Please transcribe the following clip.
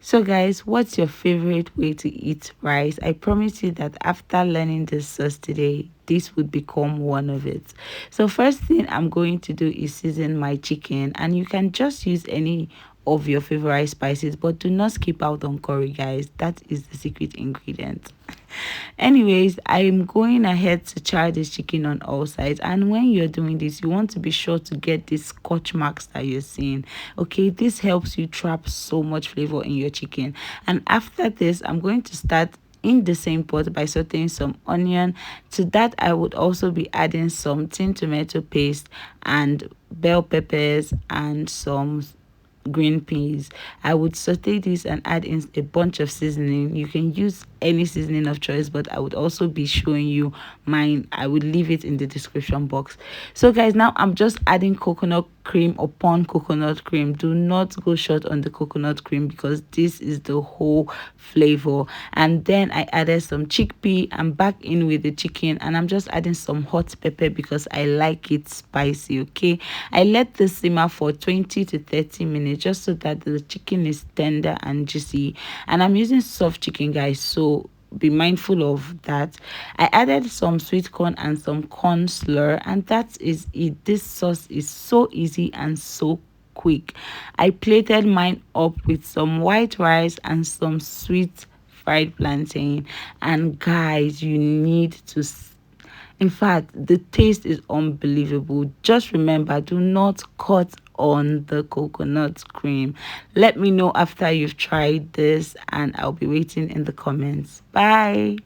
So guys, what's your favorite way to eat rice? I promise you that after learning this sauce today, this would become one of it. So first thing I'm going to do is season my chicken, and you can just use any of your favorite spices, but do not skip out on curry, guys. That is the secret ingredient. Anyways, I'm going ahead to char this chicken on all sides. And when you're doing this, you want to be sure to get these scotch marks that you're seeing. Okay, this helps you trap so much flavor in your chicken. And after this, I'm going to start in the same pot by sauteing some onion. To that, I would also be adding some tin tomato paste and bell peppers and some green peas. I would saute this and add in a bunch of seasoning. You can use any seasoning of choice, but I would also be showing you mine. I would leave it in the description box. So guys, now I'm just adding coconut cream upon coconut cream. Do not go short on the coconut cream because this is the whole flavor. And then I added some chickpea. I'm back in with the chicken, and I'm just adding some hot pepper because I like it spicy. Okay, I let this simmer for 20 to 30 minutes just so that the chicken is tender and juicy. And I'm using soft chicken, guys, so be mindful of that. I added some sweet corn and some corn slur, and that is it. This sauce is so easy and so quick. I plated mine up with some white rice and some sweet fried plantain. And guys, you need to in fact, the taste is unbelievable. Just remember, do not cut on the coconut cream. Let me know after you've tried this, and I'll be waiting in the comments. Bye.